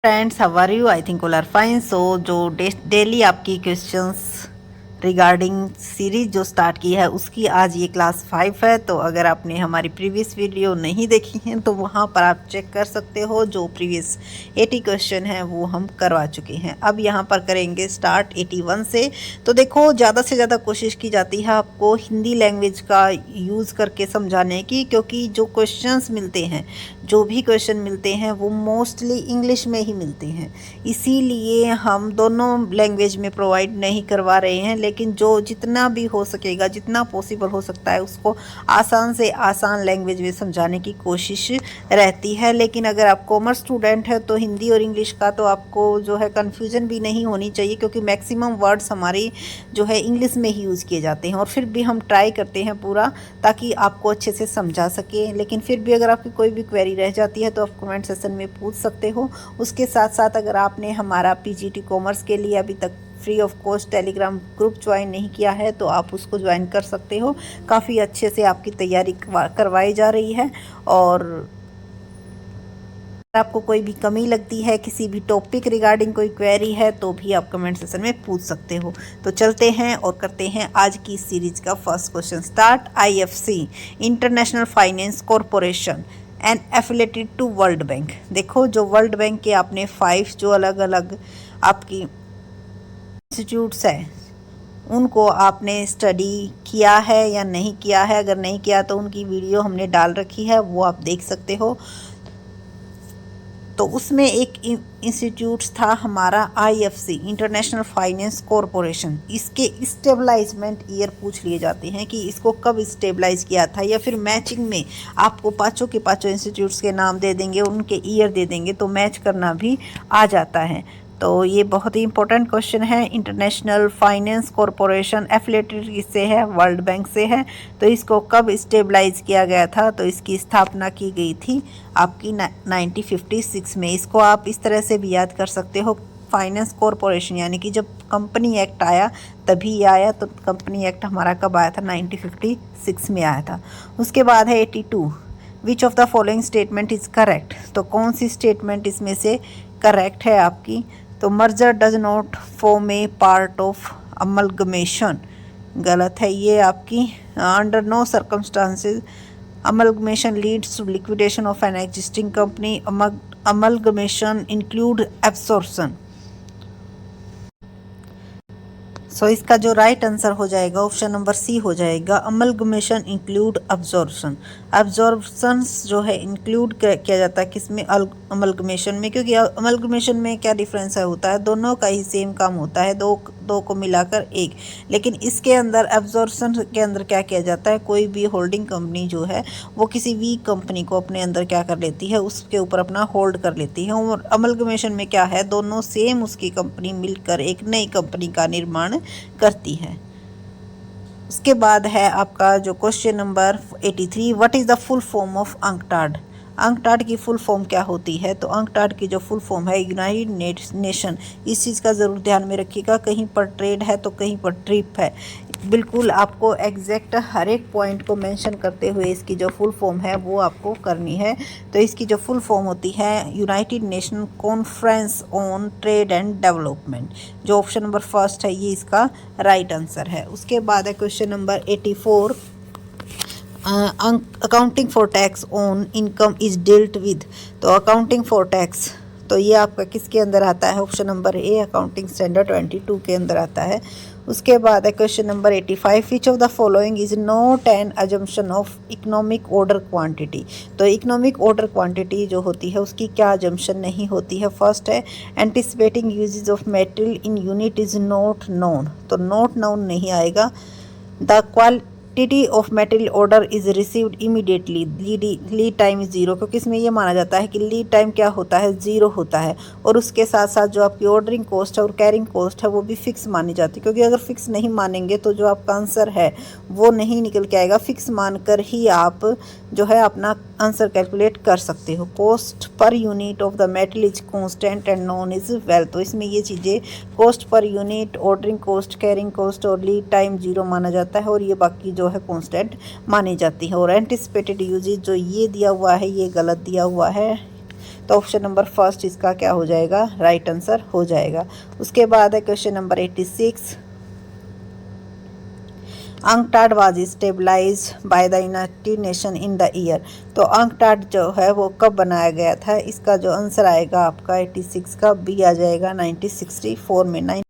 Friends, how are you? I think all are fine. So जो daily आपकी questions regarding series जो start की है उसकी आज ये क्लास 5 है। तो अगर आपने हमारी प्रीवियस वीडियो नहीं देखी है तो वहाँ पर आप चेक कर सकते हो। जो प्रीवियस 80 क्वेश्चन है वो हम करवा चुके हैं। अब यहाँ पर करेंगे स्टार्ट 81 से। तो देखो, ज़्यादा से ज़्यादा कोशिश की जाती है आपको हिंदी लैंग्वेज का यूज़ करके समझाने की, क्योंकि जो क्वेश्चंस मिलते हैं, जो भी क्वेश्चन मिलते हैं वो मोस्टली इंग्लिश में ही मिलते हैं। इसीलिए हम दोनों लैंग्वेज में प्रोवाइड नहीं करवा रहे हैं, लेकिन जो जितना भी हो सकेगा, जितना पॉसिबल हो सकता है, उसको आसान से आसान लैंग्वेज में समझाने की कोशिश रहती है। लेकिन अगर आप कॉमर्स स्टूडेंट है तो हिंदी और इंग्लिश का तो आपको जो है कन्फ्यूजन भी नहीं होनी चाहिए, क्योंकि मैक्सिमम वर्ड्स हमारी जो है इंग्लिश में ही यूज़ किए जाते हैं। और फिर भी हम ट्राई करते हैं पूरा, ताकि आपको अच्छे से समझा सके। लेकिन फिर भी अगर आपकी कोई भी क्वेरी रह जाती है तो आप कमेंट सेक्शन में पूछ सकते हो। उसके साथ साथ अगर आपने हमारा पीजीटी कॉमर्स के लिए अभी तक free of cost Telegram group join नहीं किया है तो आप उसको ज्वाइन कर सकते हो। काफ़ी अच्छे से आपकी तैयारी करवाई जा रही है। और आपको कोई भी कमी लगती है, किसी भी टॉपिक रिगार्डिंग कोई क्वेरी है, तो भी आप कमेंट सेक्शन में पूछ सकते हो। तो चलते हैं और करते हैं आज की सीरीज का first question start. IFC, international finance corporation and affiliated to world bank. देखो, जो वर्ल्ड बैंक के आपने 5 जो अलग अलग आपकी इंस्टीट्यूट्स है, उनको आपने स्टडी किया है या नहीं किया है। अगर नहीं किया तो उनकी वीडियो हमने डाल रखी है, वो आप देख सकते हो। तो उसमें एक इंस्टीट्यूट्स था हमारा आईएफसी, इंटरनेशनल फाइनेंस कॉरपोरेशन। इसके स्टेबलाइजमेंट ईयर पूछ लिए जाते हैं कि इसको कब स्टेबलाइज किया था, या फिर मैचिंग में आपको पाँचों के पाँचों इंस्टीट्यूट्स के नाम दे देंगे, उनके ईयर दे देंगे, तो मैच करना भी आ जाता है। तो ये बहुत ही इंपॉर्टेंट क्वेश्चन है। इंटरनेशनल फाइनेंस कॉरपोरेशन एफिलेटेड किससे है? वर्ल्ड बैंक से है। तो इसको कब स्टेबलाइज किया गया था? तो इसकी स्थापना की गई थी आपकी 1956 में। इसको आप इस तरह से भी याद कर सकते हो, फाइनेंस कॉरपोरेशन, यानी कि जब कंपनी एक्ट आया तभी ये आया। तो कंपनी एक्ट हमारा कब आया था? 1956 में आया था। उसके बाद है 82, विच of the following statement is correct. तो कौन सी स्टेटमेंट इसमें से करेक्ट है आपकी? तो merger does not form a part of amalgamation, गलत है ये आपकी। Under no circumstances amalgamation leads to liquidation of an existing company, amalgamation include absorption. So इसका जो राइट आंसर हो जाएगा ऑप्शन नंबर सी हो जाएगा, अमलगमेशन इंक्लूड अब्जॉर्प्शन। अब्जॉर्प्शंस जो है इंक्लूड किया जाता है किसमें? अमलगमेशन में। क्योंकि अमलगमेशन में क्या डिफरेंस है होता है, दोनों का ही सेम काम होता है, दो को मिलाकर एक। लेकिन इसके अंदर एब्जॉर्प्शन के अंदर क्या किया जाता है, कोई भी होल्डिंग कंपनी जो है वो किसी वीक कंपनी को अपने अंदर क्या कर लेती है, उसके ऊपर अपना होल्ड कर लेती है। और अमलगमेशन में क्या है, दोनों सेम उसकी कंपनी मिलकर एक नई कंपनी का निर्माण करती है। उसके बाद है आपका जो question number 83, what is the full form of UNCTAD. UNCTAD की फुल फॉर्म क्या होती है? तो अंकटाड की जो फुल फॉर्म है यूनाइटेड नेशन। इस चीज़ का ज़रूर ध्यान में रखिएगा, कहीं पर ट्रेड है तो कहीं पर ट्रिप है। बिल्कुल आपको एग्जैक्ट हर एक पॉइंट को मेंशन करते हुए इसकी जो फुल फॉर्म है वो आपको करनी है। तो इसकी जो फुल फॉर्म होती है United Nation Conference on Trade and Development. जो ऑप्शन नंबर फर्स्ट है ये इसका राइट आंसर है। उसके बाद है question number 84, accounting for tax on income is dealt with. तो अकाउंटिंग फॉर टैक्स, तो ये आपका किसके अंदर आता है? Option number A, accounting standard 22 के अंदर आता है। उसके बाद है question number 85, which of the following is not an assumption of economic order quantity. तो इकोनॉमिक ऑर्डर क्वांटिटी जो होती है उसकी क्या अजम्पशन नहीं होती है? फर्स्ट है anticipating usage of material in unit is not known. तो नॉट नोन नहीं आएगा। The quality of material order is received immediately, lead time is zero. क्योंकि इसमें यह माना जाता है कि लीड टाइम क्या होता है? जीरो होता है। और उसके साथ साथ जो आपकी ऑर्डरिंग कॉस्ट है और कैरिंग कॉस्ट है वो भी फिक्स मानी जाती है। क्योंकि अगर फिक्स नहीं मानेंगे तो जो आपका आंसर है वो नहीं निकल के आएगा। फिक्स मानकर ही आप जो है अपना आंसर कैलकुलेट कर सकते हो। Cost per unit of the material is constant and non is well. तो इसमें ये चीज़ें cost per unit, ordering cost, carrying cost और लीड टाइम जीरो माना जाता है, और ये बाकी जो है कॉन्स्टेंट मानी जाती है। और एंटिसिपेटेड यूजेज जो ये दिया हुआ है ये गलत दिया हुआ है। तो ऑप्शन नंबर फर्स्ट इसका क्या हो जाएगा, राइट आंसर हो जाएगा। उसके बाद है question number 86, UNCTAD was stabilize by the united nation in the year. तो अंकटाड जो है वो कब बनाया गया था, इसका जो आंसर आएगा आपका 86 का बी आ जाएगा 1964 में।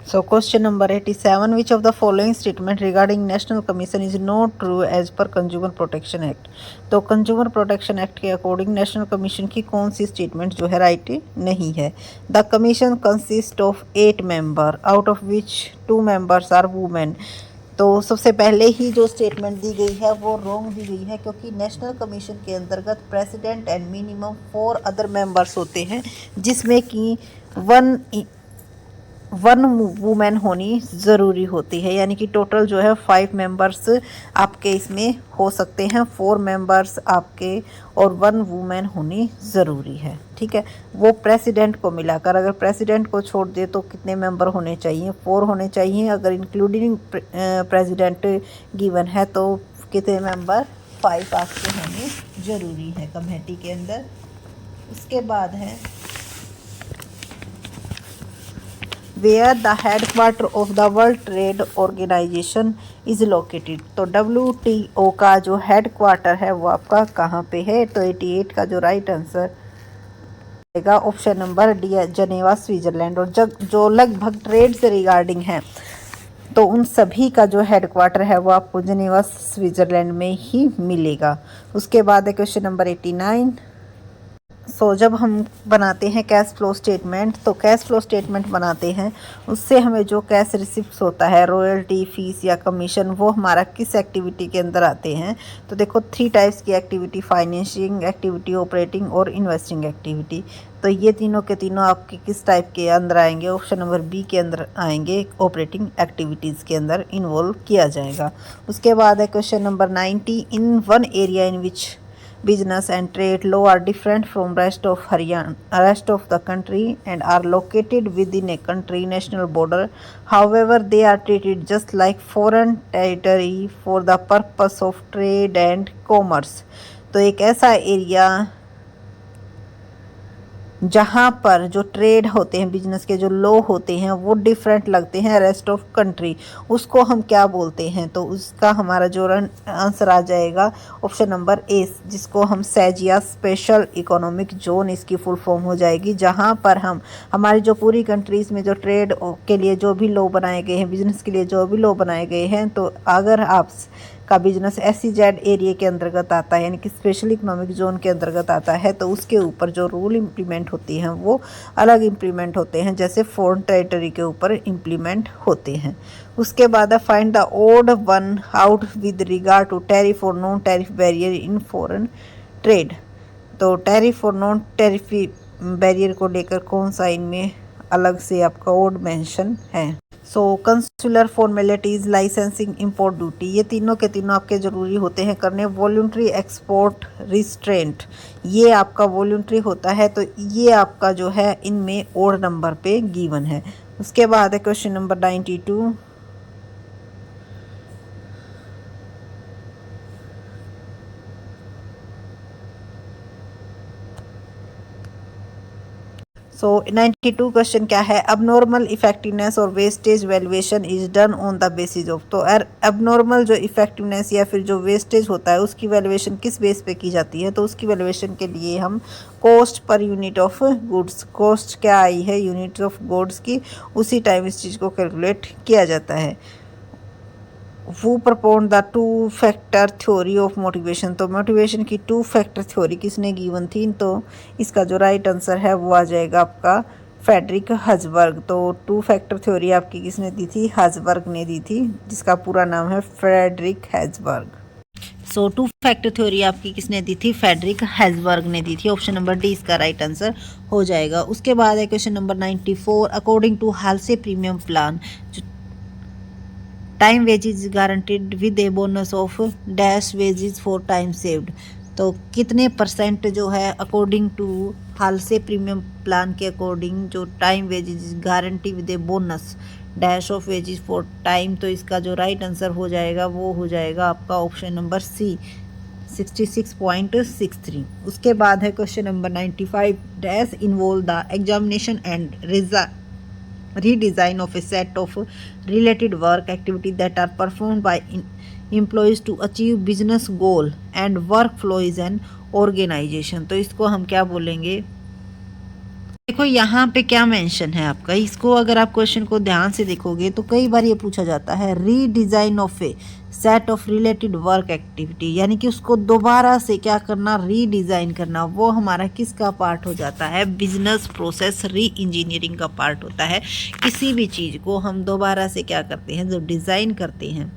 So question number 87, which of the following statement regarding National Commission is not true as per Consumer Protection Act। तो कंज्यूमर प्रोटेक्शन एक्ट के अकॉर्डिंग नेशनल कमीशन की कौन सी स्टेटमेंट जो है राइट नहीं है। The commission consist of 8 member out of which 2 members are women. तो सबसे पहले ही जो स्टेटमेंट दी गई है वो रॉन्ग दी गई है, क्योंकि नेशनल कमीशन के अंतर्गत president and minimum 4 other members होते हैं, जिसमें कि वन वुमेन होनी ज़रूरी होती है, यानी कि टोटल जो है 5 मेंबर्स आपके इसमें हो सकते हैं, 4 मेंबर्स आपके और 1 वुमेन होनी ज़रूरी है। ठीक है, वो प्रेसिडेंट को मिलाकर, अगर प्रेसिडेंट को छोड़ दे तो कितने मेंबर होने चाहिए, 4 होने चाहिए। अगर इंक्लूडिंग प्रेसिडेंट गिवन है तो कितने मेंबर, 5 आपके होने ज़रूरी है कमेटी के अंदर। उसके बाद है where the headquarter of the world trade organization is located. तो WTO का जो हेडक्वार्टर है वो आपका कहाँ पे है, तो 88 का जो राइट आंसर आएगा ऑप्शन नंबर डी, जनेवा स्विट्ज़रलैंड। और जो लगभग ट्रेड से रिगार्डिंग है तो उन सभी का जो हेडक्वार्टर है वो आपको जनेवा स्विट्ज़रलैंड में ही मिलेगा। उसके बाद है क्वेश्चन नंबर 89। जब हम बनाते हैं कैश फ्लो स्टेटमेंट, तो कैश फ्लो स्टेटमेंट बनाते हैं उससे हमें जो कैश रिसिप्ट्स होता है, रॉयल्टी, फीस या कमीशन, वो हमारा किस एक्टिविटी के अंदर आते हैं। तो देखो 3 टाइप्स की एक्टिविटी, फाइनेंशिंग एक्टिविटी, ऑपरेटिंग और इन्वेस्टिंग एक्टिविटी। तो ये तीनों के तीनों आपके किस टाइप के अंदर आएंगे, ऑप्शन नंबर बी के अंदर आएंगे, ऑपरेटिंग एक्टिविटीज़ के अंदर इन्वॉल्व किया जाएगा। उसके बाद है question number 90, in one area in which business and trade law are different from rest of the country and are located within a country national border, however they are treated just like foreign territory for the purpose of trade and commerce। तो एक ऐसा area जहाँ पर जो trade होते हैं, business के जो लॉ होते हैं वो डिफरेंट लगते हैं रेस्ट ऑफ कंट्री, उसको हम क्या बोलते हैं, तो उसका हमारा जो आंसर आ जाएगा ऑप्शन नंबर ए, जिसको हम सेज या स्पेशल इकोनॉमिक जोन इसकी फुल फॉर्म हो जाएगी। जहाँ पर हमारी जो पूरी कंट्रीज़ में जो ट्रेड के लिए जो भी लॉ बनाए गए हैं, बिजनेस के लिए जो भी लॉ बनाए गए हैं, तो अगर आप का बिजनेस SEZ एरिया के अंतर्गत आता है, यानी कि स्पेशल इकोनॉमिक जोन के अंतर्गत आता है, तो उसके ऊपर जो रूल इम्प्लीमेंट होती हैं वो अलग इम्प्लीमेंट होते हैं, जैसे फॉरेन टेरिटरी के ऊपर इम्प्लीमेंट होते हैं। उसके बाद find the odd one out with regard to tariff और non tariff barrier in foreign trade. तो टैरिफ और नॉन टैरिफ बैरियर को लेकर कौन सा इनमें अलग से आपका ओड मेंशन है। Consular formalities, licensing, import duty, ये तीनों के तीनों आपके ज़रूरी होते हैं करने। वॉल्यूंट्री एक्सपोर्ट रिस्ट्रेंट, ये आपका वॉल्यूंट्री होता है, तो ये आपका जो है इनमें ओड नंबर पे गिवन है। उसके बाद है क्वेश्चन नंबर 92। सो 92 क्वेश्चन क्या है, अबनॉर्मल इफेक्टिवनेस और wastage valuation is done on the basis of. तो अबनॉर्मल जो इफेक्टिवनेस या फिर जो वेस्टेज होता है उसकी वैल्यूएशन किस बेस पे की जाती है, तो उसकी वैल्यूएशन के लिए हम cost per unit of goods, cost क्या आई है यूनिट ऑफ गुड्स की, उसी टाइम इस चीज़ को कैलकुलेट किया जाता है। वो propound the 2 factor theory of motivation. तो मोटिवेशन की 2 फैक्टर थ्योरी किसने गिवन थी, तो इसका जो राइट आंसर है वो आ जाएगा आपका फ्रेडरिक हर्ज़बर्ग। तो 2 फैक्टर थ्योरी आपकी किसने दी थी, हर्ज़बर्ग ने दी थी, जिसका पूरा नाम है फ्रेडरिक हर्ज़बर्ग। 2 फैक्टर थ्योरी आपकी किसने दी थी, फ्रेडरिक हर्ज़बर्ग ने दी थी। ऑप्शन नंबर डी इसका राइट आंसर हो जाएगा। उसके बाद है question number 94, according to Halsey premium plan time wages guaranteed with a bonus of dash wages for time saved. तो कितने परसेंट जो है according to Halsey premium plan के अकॉर्डिंग जो time wages guarantee with a bonus dash of wages for time, तो इसका जो right answer हो जाएगा वो हो जाएगा आपका ऑप्शन नंबर सी 66.63। उसके बाद है question number 95 dash involve the examination and redesign of a set of related work activities that are performed by employees to achieve business goal and workflow is an organization। तो इसको हम क्या बोलेंगे, देखो यहाँ पे क्या मेंशन है आपका, इसको अगर आप क्वेश्चन को ध्यान से देखोगे तो कई बार ये पूछा जाता है redesign of A set of related work activity, यानी कि उसको दोबारा से क्या करना, रीडिज़ाइन करना। वो हमारा किसका पार्ट हो जाता है, बिजनेस प्रोसेस री इंजीनियरिंग का पार्ट होता है। किसी भी चीज़ को हम दोबारा से क्या करते हैं, जब डिज़ाइन करते हैं,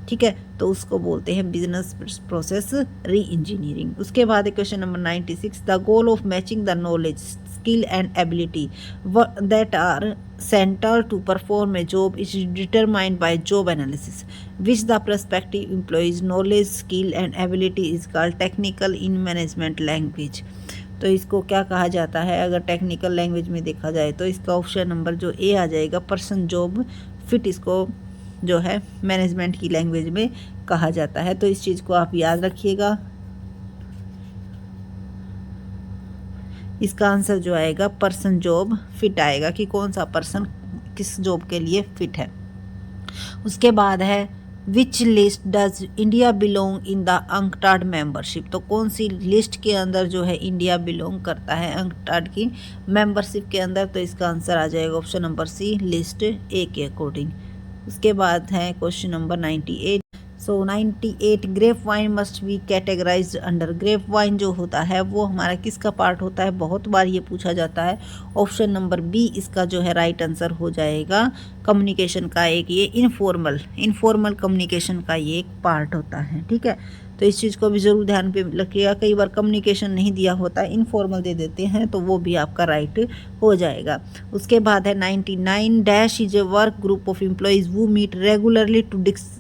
ठीक है, तो उसको बोलते हैं बिजनेस प्रोसेस री इंजीनियरिंग। उसके बाद question number 96 the goal of matching the knowledge skill and ability that are centre to perform a job is determined by job analysis which the prospective employees knowledge skill and ability is called technical in management language. तो इसको क्या कहा जाता है, अगर technical language में देखा जाए तो इसका ऑप्शन नंबर जो ए आ जाएगा, पर्सन जॉब फिट, इसको जो है मैनेजमेंट की लैंग्वेज में कहा जाता है। तो इस चीज़ को आप याद रखिएगा। इसका आंसर जो आएगा पर्सन जॉब फिट आएगा, कि कौन सा पर्सन किस जॉब के लिए फिट है। उसके बाद है विच list does India belong in the UNCTAD membership, तो कौन सी लिस्ट के अंदर जो है इंडिया बिलोंग करता है अंकटाड की मेंबरशिप के अंदर। तो इसका आंसर आ जाएगा option number C, list A के अकॉर्डिंग। उसके बाद है question number 98 so 98 grape wine must be categorised under, grape wine जो होता है वो हमारा किसका पार्ट होता है, बहुत बार ये पूछा जाता है। ऑप्शन नंबर बी इसका जो है राइट आंसर हो जाएगा, कम्युनिकेशन का एक ये इनफॉर्मल कम्युनिकेशन का ये एक पार्ट होता है, ठीक है। तो इस चीज़ को भी ज़रूर ध्यान पे रखिएगा, कई बार कम्युनिकेशन नहीं दिया होता, इनफॉर्मल दे देते हैं, तो वो भी आपका राइट हो जाएगा। उसके बाद है 99 dash is a work group of employees वो meet regularly to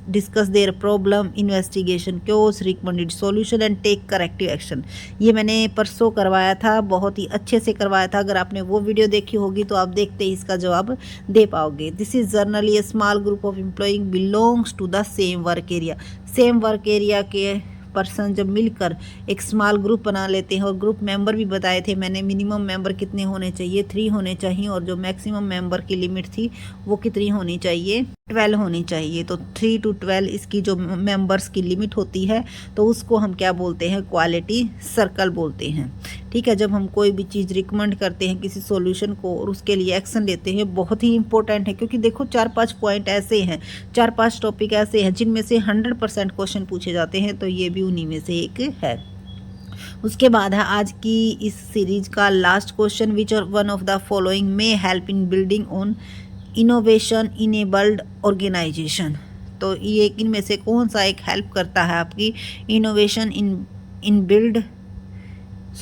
discuss their problem investigation causes recommended solution and take corrective action. ये मैंने परसों करवाया था, बहुत ही अच्छे से करवाया था। अगर आपने वो वीडियो देखी होगी तो आप देखते ही इसका जवाब दे पाओगे। This is generally a small group of employing belongs to the same work area, same work area के पर्सन जब मिलकर एक स्मॉल ग्रुप बना लेते हैं, और ग्रुप मेंबर भी बताए थे मैंने, मिनिमम मेंबर कितने होने चाहिए, 3 होने चाहिए, और जो मैक्सिमम मेंबर की लिमिट थी वो कितनी होनी चाहिए, 12 होनी चाहिए। तो 3 to 12 इसकी जो मेंबर्स की लिमिट होती है, तो उसको हम क्या बोलते हैं, क्वालिटी सर्कल बोलते हैं, ठीक है। जब हम कोई भी चीज़ रिकमेंड करते हैं किसी सॉल्यूशन को और उसके लिए एक्शन लेते हैं, बहुत ही इंपॉर्टेंट है, क्योंकि देखो 4-5 पॉइंट ऐसे हैं, 4-5 टॉपिक ऐसे हैं जिनमें से 100% क्वेश्चन पूछे जाते हैं, तो ये भी उन्हीं में से एक है। उसके बाद है आज की इस सीरीज का last question, which are one of the following में help in building on innovation enabled organisation. तो ये इनमें से कौन सा एक हेल्प करता है आपकी इनोवेशन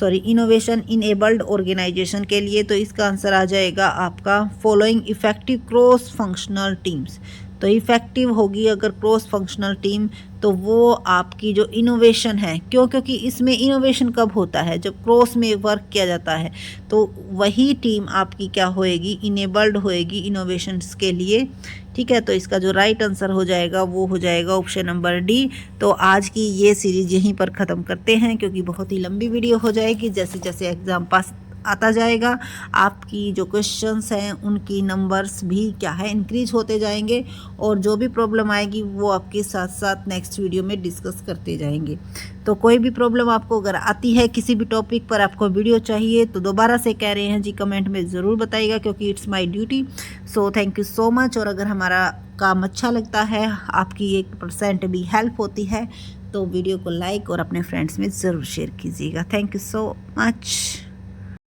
इनोवेशन इनेबल्ड ऑर्गेनाइजेशन के लिए। तो इसका आंसर आ जाएगा आपका following effective cross functional teams. तो इफ़ेक्टिव होगी अगर क्रॉस फंक्शनल टीम, तो वो आपकी जो इनोवेशन है, क्योंकि इसमें इनोवेशन कब होता है, जब क्रॉस में वर्क किया जाता है, तो वही टीम आपकी क्या होएगी, इनेबल्ड होएगी इनोवेशंस के लिए, ठीक है। तो इसका जो राइट आंसर हो जाएगा वो हो जाएगा ऑप्शन नंबर डी। तो आज की ये सीरीज यहीं पर ख़त्म करते हैं, क्योंकि बहुत ही लंबी वीडियो हो जाएगी। जैसे जैसे एग्ज़ाम पास आता जाएगा, आपकी जो क्वेश्चंस हैं उनकी नंबर्स भी क्या है, इंक्रीज होते जाएंगे, और जो भी प्रॉब्लम आएगी वो आपके साथ साथ नेक्स्ट वीडियो में डिस्कस करते जाएंगे। तो कोई भी प्रॉब्लम आपको अगर आती है, किसी भी टॉपिक पर आपको वीडियो चाहिए, तो दोबारा से कह रहे हैं जी, कमेंट में ज़रूर बताइएगा, क्योंकि it's my duty. So thank you so much. और अगर हमारा काम अच्छा लगता है, आपकी 1% भी हेल्प होती है, तो वीडियो को लाइक और अपने फ्रेंड्स में ज़रूर शेयर कीजिएगा। Thank you so much.